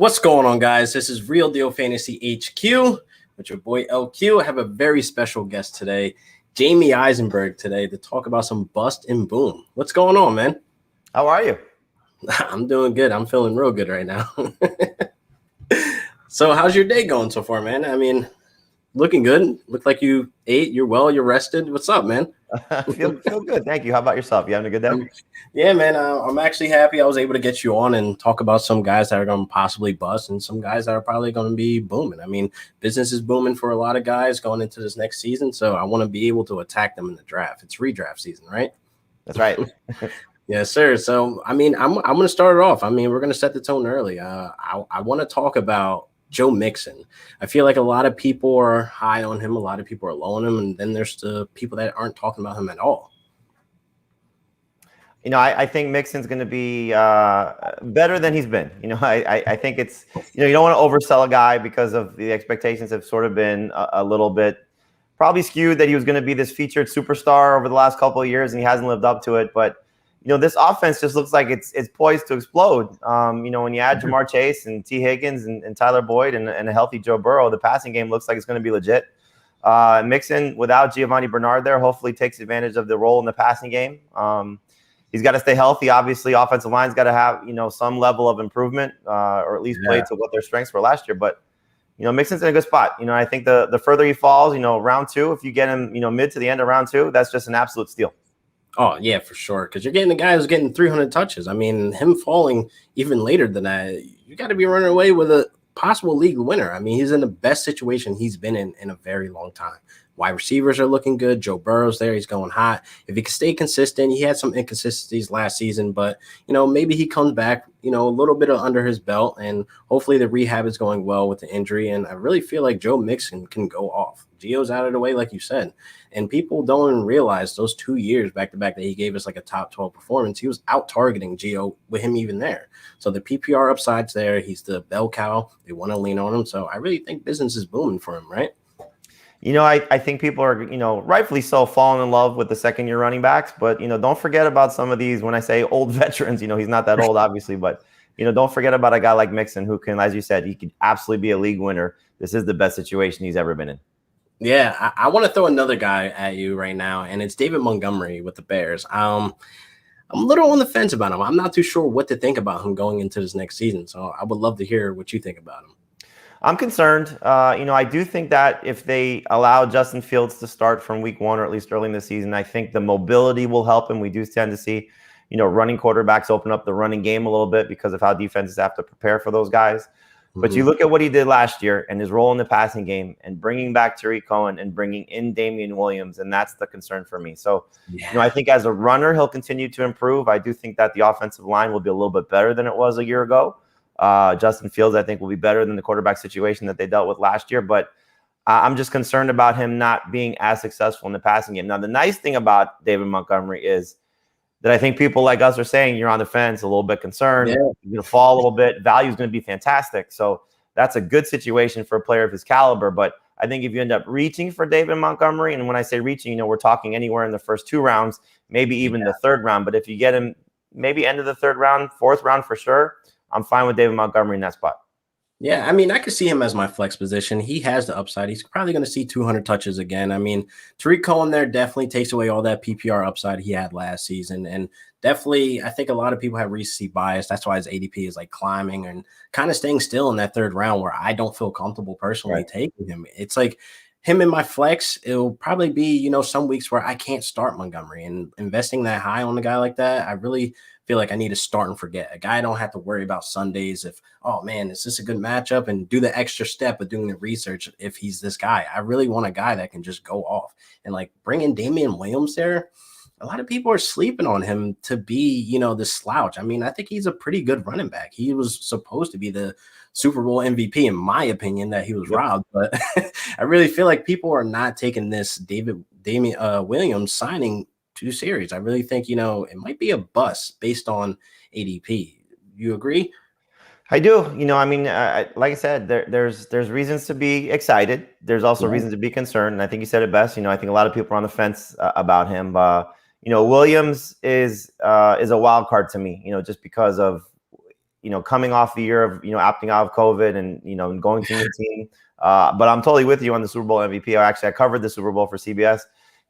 What's going on, guys? This is Real Deal Fantasy HQ with your boy LQ. I have a very special guest today, Jamie Eisenberg, today to talk about some bust and boom. What's going on, man? How are you? I'm doing good. I'm feeling real good right now. So how's your day going so far, man? I mean, looking good. Look like you ate. You're well. You're rested. What's up, man? feel good. Thank you. How about yourself? You having a good day? Yeah, man. I'm actually happy I was able to get you on and talk about some guys that are going to possibly bust and some guys that are probably going to be booming. I mean, business is booming for a lot of guys going into this next season, so I want to be able to attack them in the draft. It's redraft season, right? That's right. Yes, sir. So, I mean, I'm going to start it off. I mean, we're going to set the tone early. I want to talk about Joe Mixon. I feel like a lot of people are high on him. A lot of people are low on him. And then there's the people that aren't talking about him at all. You know, I think Mixon's going to be better than he's been. You know, I think it's, you don't want to oversell a guy because of the expectations have sort of been a little bit probably skewed that he was going to be this featured superstar over the last couple of years, and he hasn't lived up to it. But, this offense just looks like it's poised to explode. When you add Jamar Chase and T. Higgins and Tyler Boyd and a healthy Joe Burrow, the passing game looks like it's going to be legit. Mixon, without Giovanni Bernard there, hopefully takes advantage of the role in the passing game. He's got to stay healthy. Obviously, offensive line's got to have, some level of improvement or at least play to what their strengths were last year. But, Mixon's in a good spot. I think the further he falls, round two, if you get him, mid to the end of round two, that's just an absolute steal. Oh, yeah, for sure. Because you're getting a guy who's getting 300 touches. I mean, him falling even later than that, you got to be running away with a possible league winner. I mean, he's in the best situation he's been in a very long time. Wide receivers are looking good. Joe Burrow's there. He's going hot. If he can stay consistent, he had some inconsistencies last season, but, maybe he comes back, a little bit under his belt, and hopefully the rehab is going well with the injury. And I really feel like Joe Mixon can go off. Gio's out of the way, like you said. And people don't even realize those 2 years back-to-back that he gave us like a top 12 performance. He was out-targeting Gio with him even there. So the PPR upside's there. He's the bell cow. They want to lean on him. So I really think business is booming for him, right? I think people are, rightfully so falling in love with the second-year running backs. But, don't forget about some of these, when I say old veterans, he's not that old, obviously. But, don't forget about a guy like Mixon who can, as you said, he could absolutely be a league winner. This is the best situation he's ever been in. Yeah, I want to throw another guy at you right now, and it's David Montgomery with the Bears. I'm a little on the fence about him. I'm not too sure what to think about him going into this next season. So I would love to hear what you think about him. I'm concerned. I do think that if they allow Justin Fields to start from week one or at least early in the season, I think the mobility will help him. We do tend to see, running quarterbacks open up the running game a little bit because of how defenses have to prepare for those guys. But you look at what he did last year and his role in the passing game and bringing back Tariq Cohen and bringing in Damian Williams, and that's the concern for me. So, I think as a runner, he'll continue to improve. I do think that the offensive line will be a little bit better than it was a year ago. Justin Fields, I think, will be better than the quarterback situation that they dealt with last year. But I'm just concerned about him not being as successful in the passing game. Now, the nice thing about David Montgomery is that I think people like us are saying you're on the fence, a little bit concerned. Yeah. You're going to fall a little bit. Value is going to be fantastic. So that's a good situation for a player of his caliber. But I think if you end up reaching for David Montgomery, and when I say reaching, we're talking anywhere in the first 2 rounds, maybe even the 3rd round. But if you get him maybe end of the 3rd round, 4th round for sure, I'm fine with David Montgomery in that spot. Yeah, I mean, I could see him as my flex position. He has the upside. He's probably going to see 200 touches again. I mean, Tariq Cohen there definitely takes away all that PPR upside he had last season. And definitely, I think a lot of people have recency bias. That's why his ADP is like climbing and kind of staying still in that 3rd round where I don't feel comfortable personally taking him. It's like him in my flex, it'll probably be, some weeks where I can't start Montgomery, and investing that high on a guy like that, I really feel like I need to start and forget. A guy I don't have to worry about Sundays if, oh man, is this a good matchup, and do the extra step of doing the research if he's this guy. I really want a guy that can just go off, and like bring in Damian Williams there. A lot of people are sleeping on him to be, the slouch. I mean, I think he's a pretty good running back. He was supposed to be the Super Bowl MVP, in my opinion, that he was robbed. But I really feel like people are not taking this Damian Williams signing too serious. I really think, it might be a bust based on ADP. You agree? I do. Like I said, there's reasons to be excited. There's also reasons to be concerned. And I think you said it best. I think a lot of people are on the fence about him. Williams is a wild card to me, just because of, coming off the year of, opting out of COVID and, and going to a new team. But I'm totally with you on the Super Bowl MVP. I covered the Super Bowl for CBS.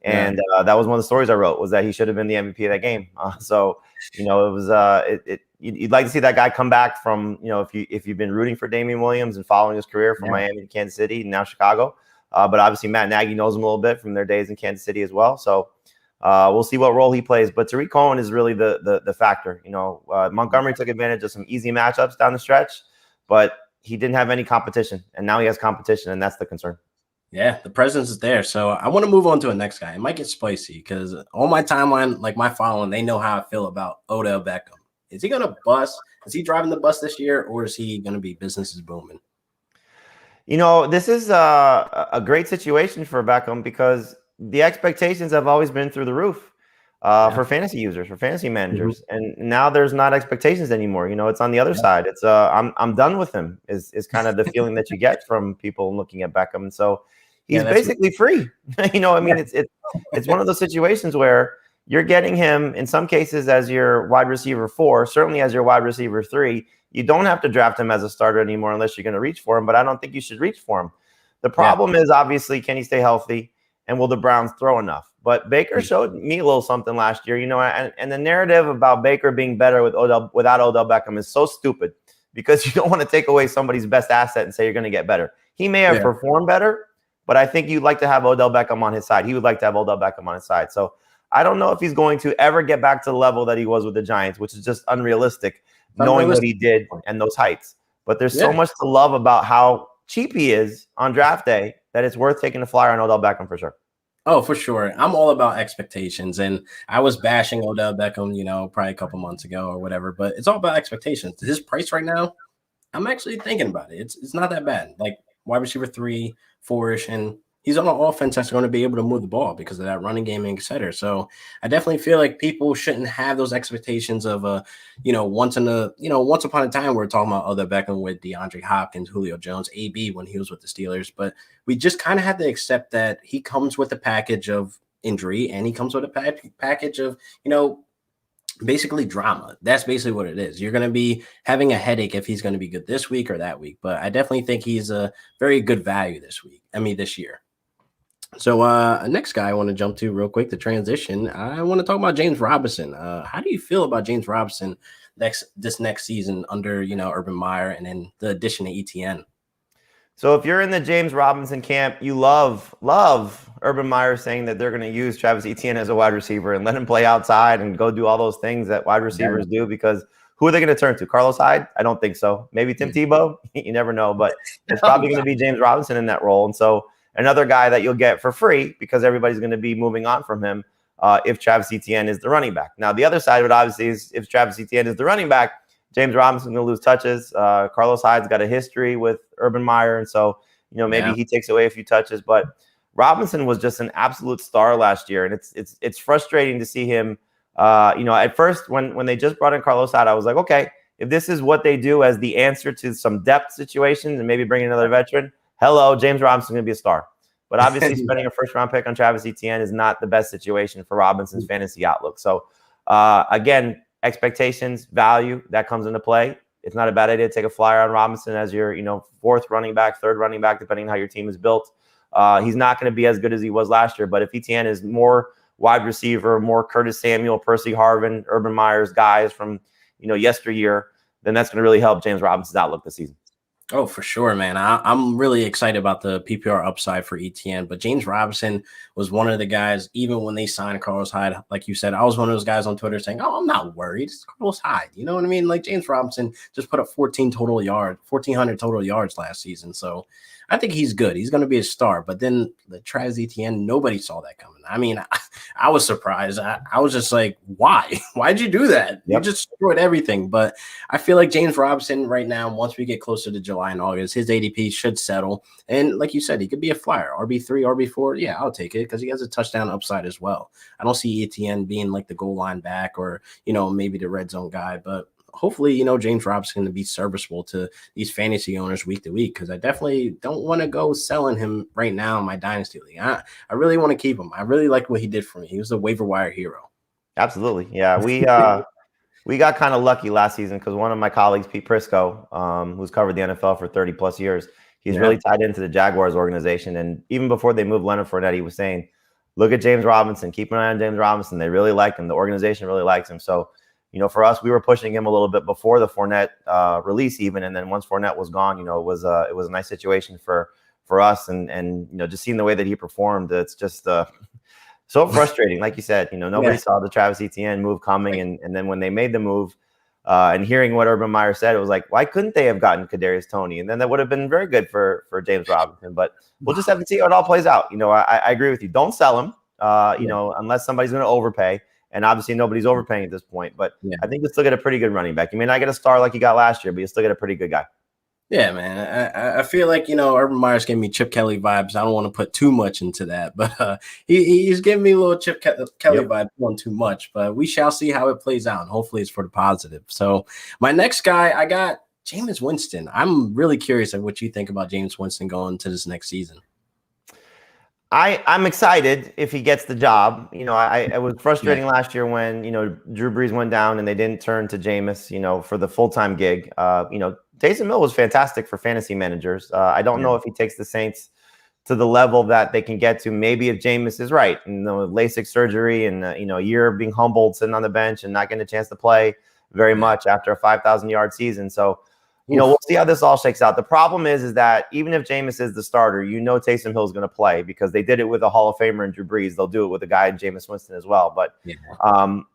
And that was one of the stories I wrote, was that he should have been the MVP of that game. So, it was you'd like to see that guy come back from, if you've been rooting for Damian Williams and following his career from Miami to Kansas City and now Chicago. But obviously Matt Nagy knows him a little bit from their days in Kansas City as well. So we'll see what role he plays. But Tariq Cohen is really the factor. Montgomery took advantage of some easy matchups down the stretch, but he didn't have any competition. And now he has competition, and that's the concern. Yeah, the presence is there. So I want to move on to the next guy. It might get spicy because on my timeline, like my following, they know how I feel about Odell Beckham. Is he going to bust? Is he driving the bus this year, or is he going to be business is booming? This is a great situation for Beckham because the expectations have always been through the roof for fantasy users, for fantasy managers. And now there's not expectations anymore. It's on the other side. It's I'm done with him is kind of the feeling that you get from people looking at Beckham. And so he's basically free. It's one of those situations where you're getting him in some cases as your wide receiver 4, certainly as your wide receiver 3. You don't have to draft him as a starter anymore unless you're going to reach for him, but I don't think you should reach for him. The problem is obviously, can he stay healthy, and will the Browns throw enough? But Baker showed me a little something last year, and the narrative about Baker being better without Odell Beckham is so stupid because you don't want to take away somebody's best asset and say you're going to get better. He may have performed better, but I think you'd like to have Odell Beckham on his side. He would like to have Odell Beckham on his side. So I don't know if he's going to ever get back to the level that he was with the Giants, which is just unrealistic, knowing what he did and those heights. But there's so much to love about how cheap he is on draft day that it's worth taking a flyer on Odell Beckham for sure. Oh, for sure. I'm all about expectations. And I was bashing Odell Beckham, probably a couple months ago or whatever, but it's all about expectations. His price right now, I'm actually thinking about it. It's not that bad. Like wide receiver 3, 4-ish, and he's on an offense that's going to be able to move the ball because of that running game, et cetera. So I definitely feel like people shouldn't have those expectations of, once upon a time, we're talking about Odell Beckham with DeAndre Hopkins, Julio Jones, AB when he was with the Steelers. But we just kind of had to accept that he comes with a package of injury and he comes with a package of, basically drama. That's basically what it is. You're going to be having a headache if he's going to be good this week or that week. But I definitely think he's a very good value this year. So next guy I want to jump to real quick, the transition. I want to talk about James Robinson. How do you feel about James Robinson this next season under, Urban Meyer and then the addition of ETN? So if you're in the James Robinson camp, you love Urban Meyer saying that they're going to use Travis Etienne as a wide receiver and let him play outside and go do all those things that wide receivers do, because who are they going to turn to? Carlos Hyde? I don't think so. Maybe Tim Tebow? You never know, but it's probably going to be James Robinson in that role. And so another guy that you'll get for free because everybody's going to be moving on from him if Travis Etienne is the running back. Now, the other side of it obviously is if Travis Etienne is the running back, James Robinson's going to lose touches. Carlos Hyde's got a history with Urban Meyer, and so maybe he takes away a few touches. But Robinson was just an absolute star last year, and it's frustrating to see him. At first when they just brought in Carlos Hyde, I was like, okay, if this is what they do as the answer to some depth situations and maybe bring another veteran, hello, James Robinson's going to be a star. But obviously, spending a first-round pick on Travis Etienne is not the best situation for Robinson's fantasy outlook. So again, expectations, value, that comes into play. It's not a bad idea to take a flyer on Robinson as your, fourth running back, third running back, depending on how your team is built. He's not going to be as good as he was last year, but if Etienne is more wide receiver, more Curtis Samuel, Percy Harvin, Urban Meyer's guys from, yesteryear, then that's going to really help James Robinson's outlook this season. Oh, for sure, man. I'm really excited about the PPR upside for ETN, but James Robinson was one of the guys, even when they signed Carlos Hyde, like you said, I was one of those guys on Twitter saying, oh, I'm not worried. It's Carlos Hyde. You know what I mean? Like James Robinson just put up 1,400 total yards last season. So I think he's good. He's going to be a star. But then the Travis Etienne, nobody saw that coming. I mean, I was surprised. I was just like, why? Why'd you do that? Yep. You just destroyed everything. But I feel like James Robinson right now, once we get closer to July and August, his ADP should settle. And like you said, he could be a flyer, RB3, RB4. Yeah, I'll take it because he has a touchdown upside as well. I don't see Etienne being like the goal line back or, maybe the red zone guy. But hopefully, James Robinson to be serviceable to these fantasy owners week to week, because I definitely don't want to go selling him right now in my dynasty league. I really want to keep him. I really like what he did for me. He was a waiver wire hero. Absolutely. Yeah. We got kind of lucky last season because one of my colleagues, Pete Prisco, who's covered the NFL for 30 plus years, he's really tied into the Jaguars organization. And even before they moved Leonard Fournette, he was saying, look at James Robinson, keep an eye on James Robinson. They really like him. The organization really likes him. So, for us, we were pushing him a little bit before the Fournette release even. And then once Fournette was gone, it was a nice situation for us. And just seeing the way that he performed, it's just so frustrating. Like you said, nobody saw the Travis Etienne move coming. And then when they made the move and hearing what Urban Meyer said, it was like, why couldn't they have gotten Kadarius Toney? And then that would have been very good for James Robinson. But we'll just have to see how it all plays out. I agree with you. Don't sell him, unless somebody's going to overpay. And obviously nobody's overpaying at this point. But I think you still get a pretty good running back. You may not get a star like you got last year, but you still get a pretty good guy. Yeah, man. I feel like, Urban Meyer's giving me Chip Kelly vibes. I don't want to put too much into that, but he's giving me a little Chip Kelly vibe, one too much. But we shall see how it plays out. And hopefully it's for the positive. So my next guy, I got Jameis Winston. I'm really curious of what you think about Jameis Winston going to this next season. I'm excited if he gets the job. It was frustrating last year when, Drew Brees went down and they didn't turn to Jameis, for the full-time gig. Taysom Hill was fantastic for fantasy managers. I don't know if he takes the Saints to the level that they can get to. Maybe if Jameis is right, LASIK surgery and, a year of being humbled, sitting on the bench and not getting a chance to play very much after a 5,000-yard season. So, we'll see how this all shakes out. The problem is that even if Jameis is the starter, Taysom Hill is going to play because they did it with a Hall of Famer in Drew Brees. They'll do it with a guy in Jameis Winston as well. But,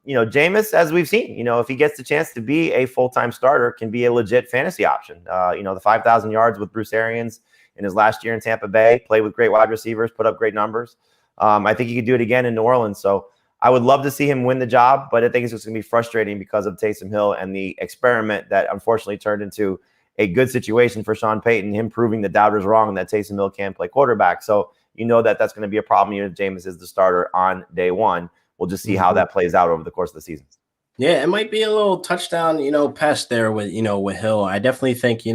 Jameis, as we've seen, if he gets the chance to be a full-time starter, can be a legit fantasy option. The 5,000 yards with Bruce Arians in his last year in Tampa Bay, played with great wide receivers, put up great numbers. I think he could do it again in New Orleans. So I would love to see him win the job, but I think it's just going to be frustrating because of Taysom Hill and the experiment that unfortunately turned into a good situation for Sean Payton, him proving the doubters wrong that Taysom Hill can't play quarterback. So that's going to be a problem even if Jameis is the starter on day one. We'll just see how that plays out over the course of the season. Yeah, it might be a little touchdown, pest there with Hill. I definitely think,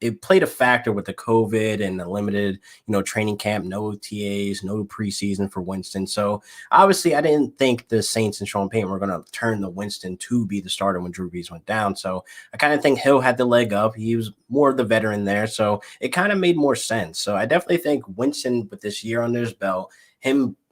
it played a factor with the COVID and the limited, training camp, no OTAs, no preseason for Winston. So obviously I didn't think the Saints and Sean Payton were going to turn the Winston to be the starter when Drew Brees went down. So I kind of think Hill had the leg up. He was more of the veteran there. So it kind of made more sense. So I definitely think Winston with this year under his belt,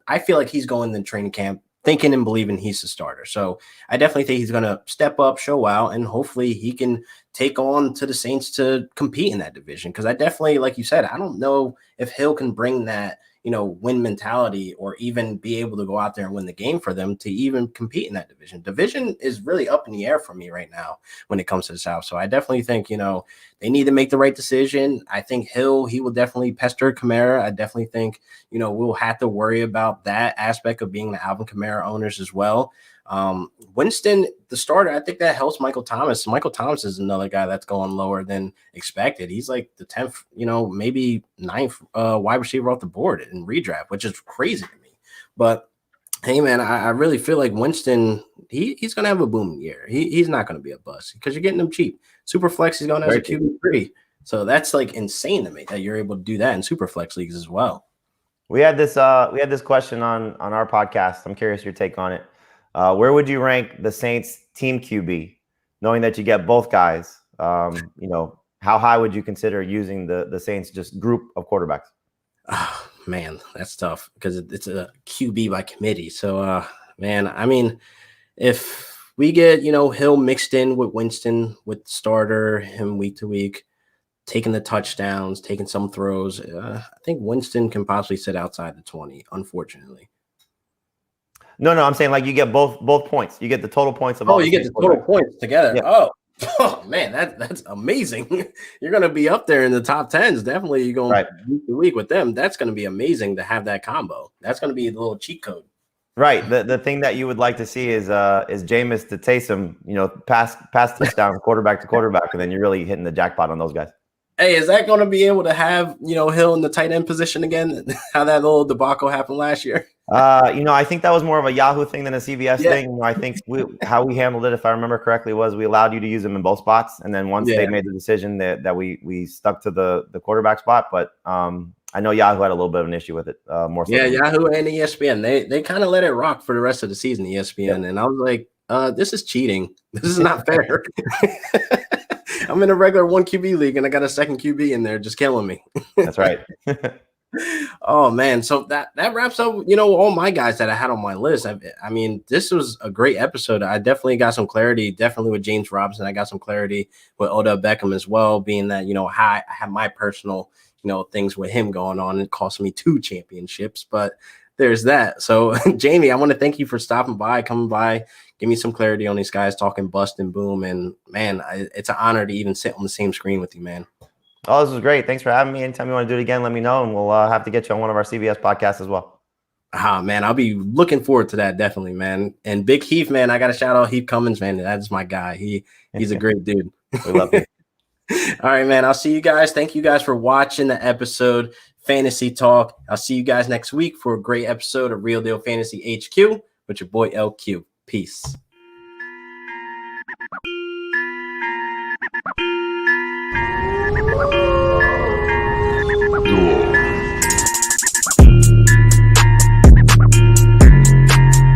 I feel like he's going to training camp thinking and believing he's the starter. So I definitely think he's going to step up, show out, and hopefully he can take on to the Saints to compete in that division. Because I definitely, like you said, I don't know if Hill can bring that, win mentality or even be able to go out there and win the game for them to even compete in that division. Division is really up in the air for me right now when it comes to the South. So I definitely think, they need to make the right decision. I think Hill, he will definitely pester Kamara. I definitely think, we'll have to worry about that aspect of being the Alvin Kamara owners as well. Winston, the starter, I think that helps Michael Thomas. Michael Thomas is another guy that's going lower than expected. He's like the 10th, maybe 9th wide receiver off the board in redraft, which is crazy to me. But hey, man, I really feel like Winston, he's going to have a booming year. He's not going to be a bust because you're getting him cheap. Superflex, he's going as a QB3. So that's like insane to me that you're able to do that in Superflex leagues as well. We had this question on our podcast. I'm curious your take on it. Where would you rank the Saints team QB, knowing that you get both guys? How high would you consider using the Saints just group of quarterbacks? Oh, man, that's tough because it's a QB by committee. So, man, I mean, if we get, Hill mixed in with Winston, with starter, him week to week, taking the touchdowns, taking some throws, I think Winston can possibly sit outside the 20, unfortunately. No, I'm saying like you get both points. You get the total points of all. Oh, you get the total points together. Yeah. Oh man, that's amazing. You're gonna be up there in the top 10s. Definitely you're going week to week with them. That's gonna be amazing to have that combo. That's gonna be the little cheat code. Right. The thing that you would like to see is Jameis to Taysom, pass touchdown quarterback to quarterback, and then you're really hitting the jackpot on those guys. Hey, is that going to be able to have, Hill in the tight end position again? How that little debacle happened last year? I think that was more of a Yahoo thing than a CBS thing. I think how we handled it, if I remember correctly, was we allowed you to use them in both spots. And then once they made the decision that we stuck to the quarterback spot. But I know Yahoo had a little bit of an issue with it more so. Yeah, Yahoo and ESPN. They kind of let it rock for the rest of the season, ESPN. Yep. And I was like, this is cheating. This is not fair. I'm in a regular 1 QB league and I got a second QB in there just killing me. That's right. Oh man, so that wraps up, all my guys that I had on my list. I mean, this was a great episode. I definitely got some clarity, definitely with James Robinson. I got some clarity with Odell Beckham as well, being that, how I have my personal, things with him going on. It cost me 2 championships, but there's that. So Jamie, I want to thank you for stopping by, coming by, give me some clarity on these guys talking bust and boom. And man, it's an honor to even sit on the same screen with you, man. Oh, this was great. Thanks for having me. Anytime you want to do it again, let me know, and we'll have to get you on one of our CBS podcasts as well. Man, I'll be looking forward to that, definitely, man. And Big Heath, man, I got to shout out Heath Cummins, man. That's my guy. He's a great dude. We love you. All right, man. I'll see you guys. Thank you guys for watching the episode, Fantasy Talk. I'll see you guys next week for a great episode of Real Deal Fantasy HQ with your boy LQ. Peace.